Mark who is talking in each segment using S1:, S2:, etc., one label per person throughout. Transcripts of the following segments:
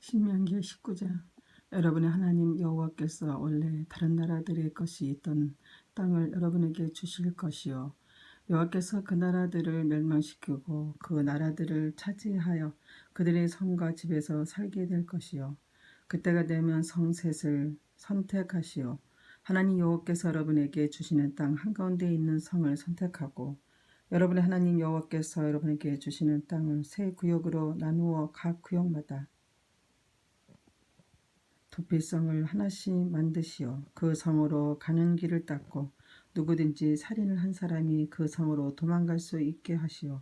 S1: 신명기 19장. 여러분의 하나님 여호와께서 원래 다른 나라들의 것이 있던 땅을 여러분에게 주실 것이요, 여호와께서 그 나라들을 멸망시키고 그 나라들을 차지하여 그들의 성과 집에서 살게 될 것이요, 그때가 되면 성셋을 선택하시오. 하나님 여호와께서 여러분에게 주시는 땅 한가운데 있는 성을 선택하고, 여러분의 하나님 여호와께서 여러분에게 주시는 땅을 세 구역으로 나누어 각 구역마다 도피성을 하나씩 만드시어 그 성으로 가는 길을 닦고 누구든지 살인을 한 사람이 그 성으로 도망갈 수 있게 하시오.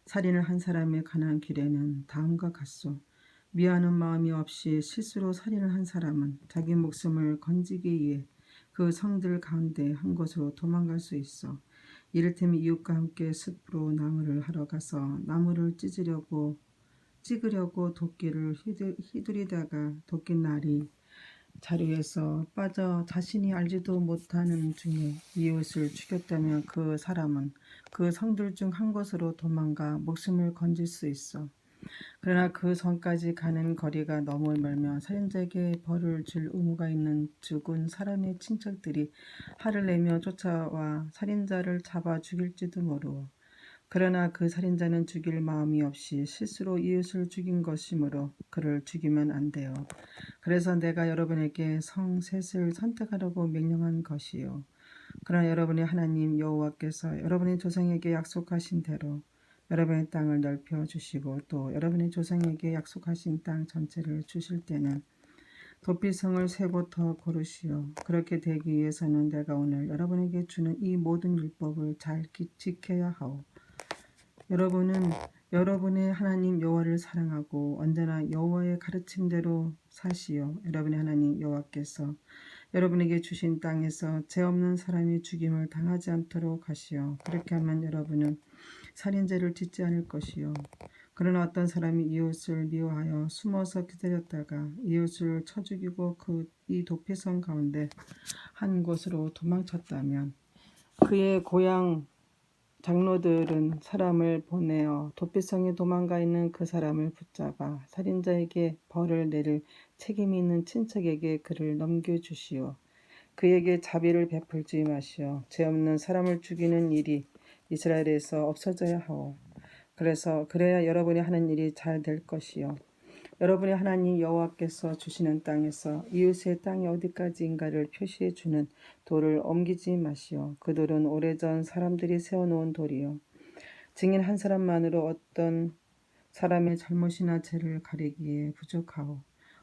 S1: 살인을 한 사람의 가는 길에는 다음과 같소. 미워하는 마음이 없이 실수로 살인을 한 사람은 자기 목숨을 건지기 위해 그 성들 가운데 한 곳으로 도망갈 수 있어. 이를테면 이웃과 함께 숲으로 나무를 하러 가서 나무를 찍으려고 도끼를 휘두르다가 도끼날이 자루에서 빠져 자신이 알지도 못하는 중에 이웃을 죽였다면 그 사람은 그 성들 중 한 곳으로 도망가 목숨을 건질 수 있어. 그러나 그 성까지 가는 거리가 너무 멀면 살인자에게 벌을 줄 의무가 있는 죽은 사람의 친척들이 화를 내며 쫓아와 살인자를 잡아 죽일지도 모르오. 그러나 그 살인자는 죽일 마음이 없이 실수로 이웃을 죽인 것이므로 그를 죽이면 안 돼요. 그래서 내가 여러분에게 성셋을 선택하라고 명령한 것이요, 그러나 여러분의 하나님 여호와께서 여러분의 조상에게 약속하신 대로 여러분의 땅을 넓혀 주시고 또 여러분의 조상에게 약속하신 땅 전체를 주실 때는 도피성을 세 곳 더 고르시오. 그렇게 되기 위해서는 내가 오늘 여러분에게 주는 이 모든 율법을 잘 지켜야 하오. 여러분은 여러분의 하나님 여호와를 사랑하고 언제나 여호와의 가르침대로 사시오. 여러분의 하나님 여호와께서 여러분에게 주신 땅에서 죄 없는 사람이 죽임을 당하지 않도록 하시오. 그렇게 하면 여러분은 살인죄를 짓지 않을 것이요. 그러나 어떤 사람이 이웃을 미워하여 숨어서 기다렸다가 이웃을 쳐 죽이고 이 도피성 가운데 한 곳으로 도망쳤다면 그의 고향 장로들은 사람을 보내어 도피성에 도망가 있는 그 사람을 붙잡아 살인자에게 벌을 내릴 책임이 있는 친척에게 그를 넘겨주시오. 그에게 자비를 베풀지 마시오. 죄 없는 사람을 죽이는 일이 이스라엘에서 없어져야 하오. 그래야 여러분이 하는 일이 잘 될 것이요, 여러분의 하나님 여호와께서 주시는 땅에서 이웃의 땅이 어디까지인가를 표시해 주는 돌을 옮기지 마시오. 그 돌은 오래전 사람들이 세워놓은 돌이요, 증인 한 사람만으로 어떤 사람의 잘못이나 죄를 가리기에 부족하오.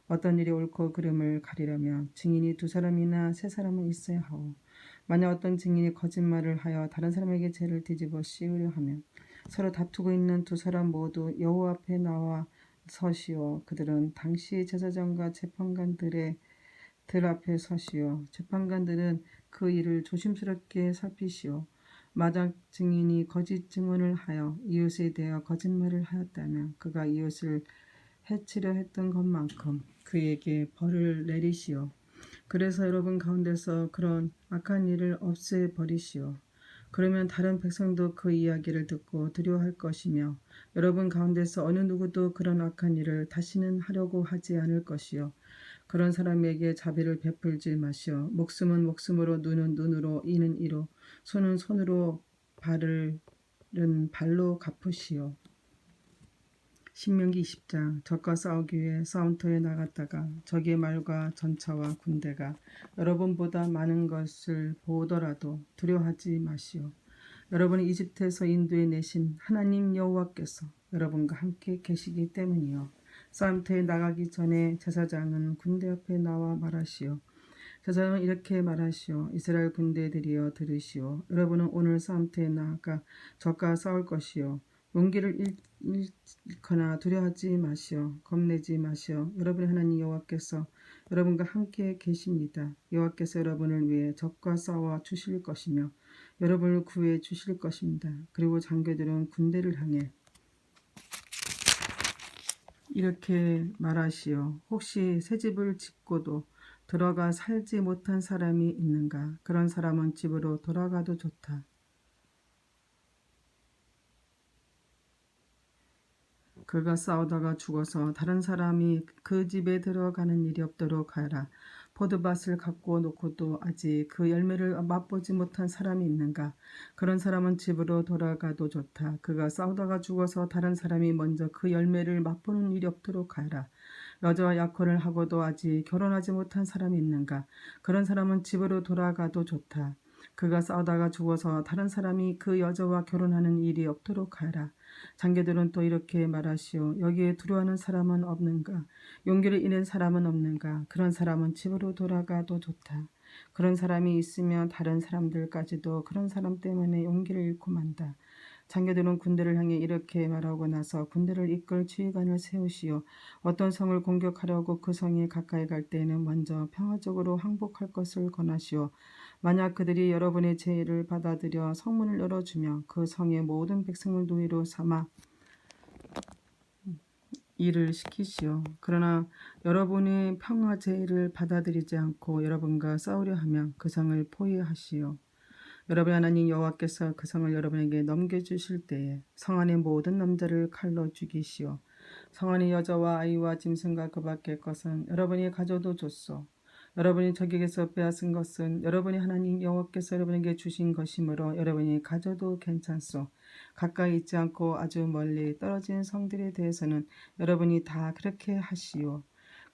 S1: 어떤 일이 옳고 그름을 가리려면 증인이 2사람이나 3사람은 있어야 하오. 만약 어떤 증인이 거짓말을 하여 다른 사람에게 죄를 뒤집어 씌우려 하면 서로 다투고 있는 2사람 모두 여호와 앞에 나와 서시오. 그들은 당시 제사장과 재판관들 앞에 서시오. 재판관들은 그 일을 조심스럽게 살피시오. 만약 증인이 거짓 증언을 하여 이웃에 대하여 거짓말을 하였다면 그가 이웃을 해치려 했던 것만큼 그에게 벌을 내리시오. 그래서 여러분 가운데서 그런 악한 일을 없애버리시오. 그러면 다른 백성도 그 이야기를 듣고 두려워할 것이며 여러분 가운데서 어느 누구도 그런 악한 일을 다시는 하려고 하지 않을 것이요, 그런 사람에게 자비를 베풀지 마시오. 목숨은 목숨으로, 눈은 눈으로, 이는 이로, 손은 손으로, 발은 발로 갚으시오. 신명기 20장. 적과 싸우기 위해 싸움터에 나갔다가 적의 말과 전차와 군대가 여러분보다 많은 것을 보더라도 두려워하지 마시오. 여러분이 이집트에서 인도해 내신 하나님 여호와께서 여러분과 함께 계시기 때문이요. 싸움터에 나가기 전에 제사장은 군대 앞에 나와 말하시오. 제사장은 이렇게 말하시오. 이스라엘 군대들이여 들으시오. 여러분은 오늘 싸움터에 나아가 적과 싸울 것이요, 용기를 잃거나 두려워하지 마시오. 겁내지 마시오. 여러분의 하나님 여호와께서 여러분과 함께 계십니다. 여호와께서 여러분을 위해 적과 싸워 주실 것이며 여러분을 구해 주실 것입니다. 그리고 장교들은 군대를 향해 이렇게 말하시오. 혹시 새 집을 짓고도 들어가 살지 못한 사람이 있는가? 그런 사람은 집으로 돌아가도 좋다. 그가 싸우다가 죽어서 다른 사람이 그 집에 들어가는 일이 없도록 하여라. 포도밭을 갖고 놓고도 아직 그 열매를 맛보지 못한 사람이 있는가? 그런 사람은 집으로 돌아가도 좋다. 그가 싸우다가 죽어서 다른 사람이 먼저 그 열매를 맛보는 일이 없도록 하여라. 여자와 약혼을 하고도 아직 결혼하지 못한 사람이 있는가? 그런 사람은 집으로 돌아가도 좋다. 그가 싸우다가 죽어서 다른 사람이 그 여자와 결혼하는 일이 없도록 하여라. 장교들은 또 이렇게 말하시오. 여기에 두려워하는 사람은 없는가? 용기를 잃은 사람은 없는가? 그런 사람은 집으로 돌아가도 좋다. 그런 사람이 있으면 다른 사람들까지도 그런 사람 때문에 용기를 잃고 만다. 장교들은 군대를 향해 이렇게 말하고 나서 군대를 이끌 지휘관을 세우시오. 어떤 성을 공격하려고 그 성에 가까이 갈 때에는 먼저 평화적으로 항복할 것을 권하시오. 만약 그들이 여러분의 제의를 받아들여 성문을 열어주며 그 성의 모든 백성을 노예로 삼아 일을 시키시오. 그러나 여러분의 평화 제의를 받아들이지 않고 여러분과 싸우려 하면 그 성을 포위하시오. 여러분의 하나님 여호와께서 그 성을 여러분에게 넘겨주실 때에 성 안의 모든 남자를 칼로 죽이시오. 성 안의 여자와 아이와 짐승과 그 밖의 것은 여러분이 가져도 좋소. 여러분이 적에게서 빼앗은 것은 여러분이 하나님 여호와께서 여러분에게 주신 것이므로 여러분이 가져도 괜찮소. 가까이 있지 않고 아주 멀리 떨어진 성들에 대해서는 여러분이 다 그렇게 하시오.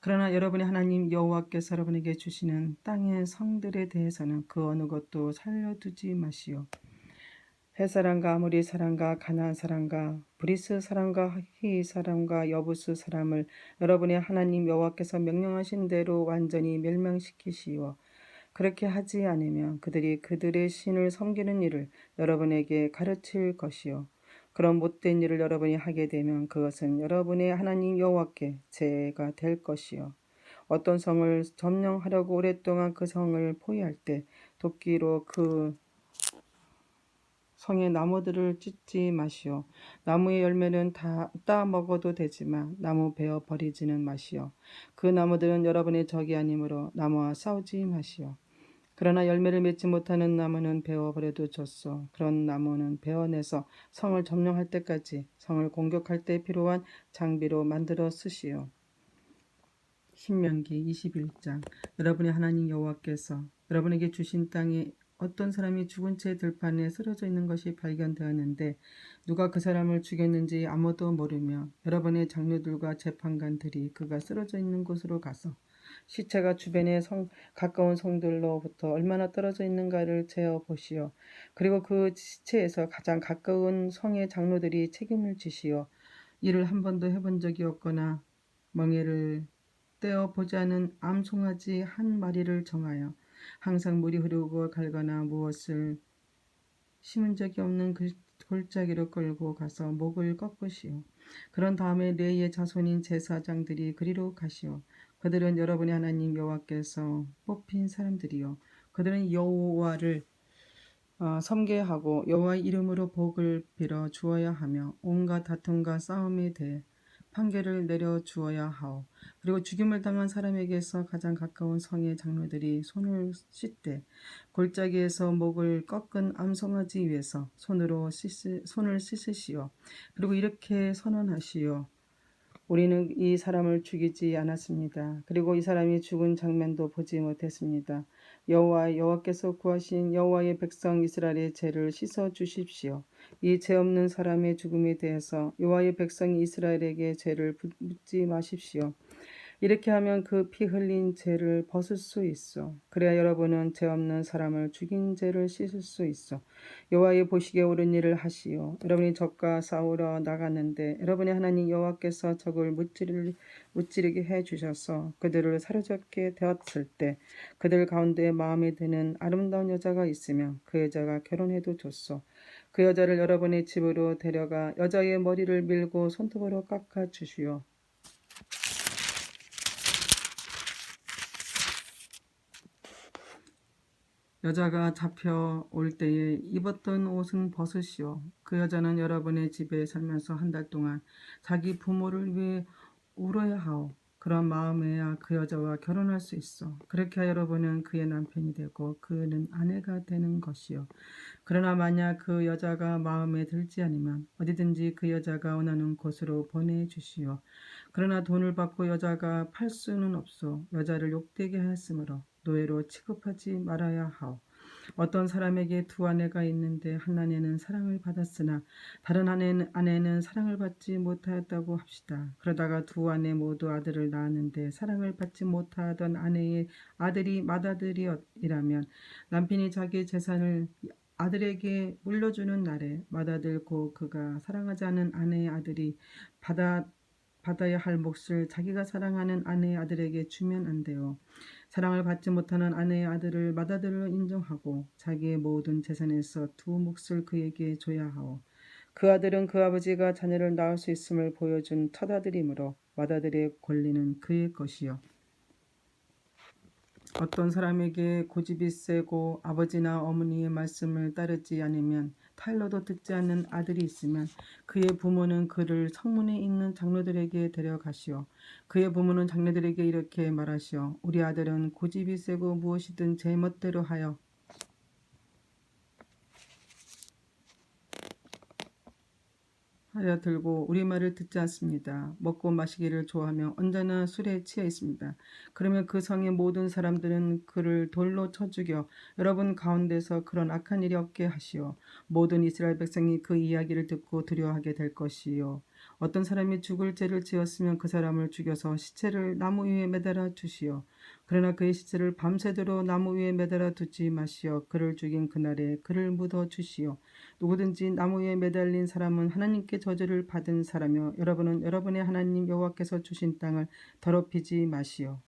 S1: 그러나 여러분의 하나님 여호와께서 여러분에게 주시는 땅의 성들에 대해서는 그 어느 것도 살려두지 마시오. 헷 사람과 아모리 사람과 가나안 사람과 브리스 사람과 히 사람과 여부스 사람을 여러분의 하나님 여호와께서 명령하신 대로 완전히 멸망시키시오. 그렇게 하지 않으면 그들이 그들의 신을 섬기는 일을 여러분에게 가르칠 것이요. 그런 못된 일을 여러분이 하게 되면 그것은 여러분의 하나님 여호와께 죄가 될 것이요. 어떤 성을 점령하려고 오랫동안 그 성을 포위할 때 도끼로 그 성의 나무들을 찢지 마시오. 나무의 열매는 다 따 먹어도 되지만 나무 베어 버리지는 마시오. 그 나무들은 여러분의 적이 아니므로 나무와 싸우지 마시오. 그러나 열매를 맺지 못하는 나무는 베어버려도 좋소. 그런 나무는 베어내서 성을 점령할 때까지 성을 공격할 때 필요한 장비로 만들어 쓰시오. 신명기 21장. 여러분의 하나님 여호와께서 여러분에게 주신 땅에 어떤 사람이 죽은 채 들판에 쓰러져 있는 것이 발견되었는데 누가 그 사람을 죽였는지 아무도 모르며 여러분의 장로들과 재판관들이 그가 쓰러져 있는 곳으로 가서 시체가 주변의 가까운 성들로부터 얼마나 떨어져 있는가를 재어 보시오. 그리고 그 시체에서 가장 가까운 성의 장로들이 책임을 지시오. 일을 한 번도 해본 적이 없거나 멍에를 떼어 보지 않은 암송아지 한 마리를 정하여 항상 물이 흐르고 갈거나 무엇을 심은 적이 없는 그 골짜기로 끌고 가서 목을 꺾으시오. 그런 다음에 레이의 자손인 제사장들이 그리로 가시오. 그들은 여러분의 하나님 여호와께서 뽑힌 사람들이요. 그들은 여호와를 섬겨야 하고 여호와의 이름으로 복을 빌어 주어야 하며 온갖 다툼과 싸움에 대해 판결을 내려 주어야 하오. 그리고 죽임을 당한 사람에게서 가장 가까운 성의 장로들이 손을 씻되 골짜기에서 목을 꺾은 암송아지 위에서 손을 씻으시오. 그리고 이렇게 선언하시오. 우리는 이 사람을 죽이지 않았습니다. 그리고 이 사람이 죽은 장면도 보지 못했습니다. 여호와께서 구하신 여호와의 백성 이스라엘의 죄를 씻어 주십시오. 이 죄 없는 사람의 죽음에 대해서 여호와의 백성 이스라엘에게 죄를 묻지 마십시오. 이렇게 하면 그 피 흘린 죄를 벗을 수 있어. 그래야 여러분은 죄 없는 사람을 죽인 죄를 씻을 수 있어. 여호와의 보시기에 옳은 일을 하시오. 여러분이 적과 싸우러 나갔는데 여러분의 하나님 여호와께서 적을 무찌르게 해주셔서 그들을 사로잡게 되었을 때 그들 가운데 마음에 드는 아름다운 여자가 있으면 그 여자가 결혼해도 좋소. 그 여자를 여러분의 집으로 데려가 여자의 머리를 밀고 손톱으로 깎아 주시오. 여자가 잡혀올 때에 입었던 옷은 벗으시오. 그 여자는 여러분의 집에 살면서 한 달 동안 자기 부모를 위해 울어야 하오. 그런 마음에야 그 여자와 결혼할 수 있어. 그렇게 하여 여러분은 그의 남편이 되고 그는 아내가 되는 것이요. 그러나 만약 그 여자가 마음에 들지 않으면 어디든지 그 여자가 원하는 곳으로 보내주시오. 그러나 돈을 받고 여자가 팔 수는 없소. 여자를 욕되게 하였으므로 노예로 취급하지 말아야 하오. 어떤 사람에게 두 아내가 있는데 한 아내는 사랑을 받았으나 다른 아내는 사랑을 받지 못하였다고 합시다. 그러다가 두 아내 모두 아들을 낳았는데 사랑을 받지 못하던 아내의 아들이 맏아들이라면 남편이 자기 재산을 아들에게 물려주는 날에 맏아들 그가 사랑하지 않은 아내의 아들이 받아야 할 몫을 자기가 사랑하는 아내의 아들에게 주면 안 돼요. 사랑을 받지 못하는 아내의 아들을 맏아들로 인정하고 자기의 모든 재산에서 두 몫을 그에게 줘야 하오. 그 아들은 그 아버지가 자녀를 낳을 수 있음을 보여준 첫 아들이므로 맏아들의 권리는 그의 것이요. 어떤 사람에게 고집이 세고 아버지나 어머니의 말씀을 따르지 않으면 타일러도 듣지 않는 아들이 있으면 그의 부모는 그를 성문에 있는 장로들에게 데려가시오. 그의 부모는 장로들에게 이렇게 말하시오. 우리 아들은 고집이 세고 무엇이든 제 멋대로 하여 들고 우리 말을 듣지 않습니다. 먹고 마시기를 좋아하며 언제나 술에 취해 있습니다. 그러면 그 성의 모든 사람들은 그를 돌로 쳐 죽여 여러분 가운데서 그런 악한 일이 없게 하시오. 모든 이스라엘 백성이 그 이야기를 듣고 두려워하게 될 것이요. 어떤 사람이 죽을 죄를 지었으면 그 사람을 죽여서 시체를 나무 위에 매달아 주시오. 그러나 그의 시체를 밤새도록 나무 위에 매달아 두지 마시오. 그를 죽인 그날에 그를 묻어 주시오. 누구든지 나무 위에 매달린 사람은 하나님께 저주를 받은 사람이요 여러분은 여러분의 하나님 여호와께서 주신 땅을 더럽히지 마시오.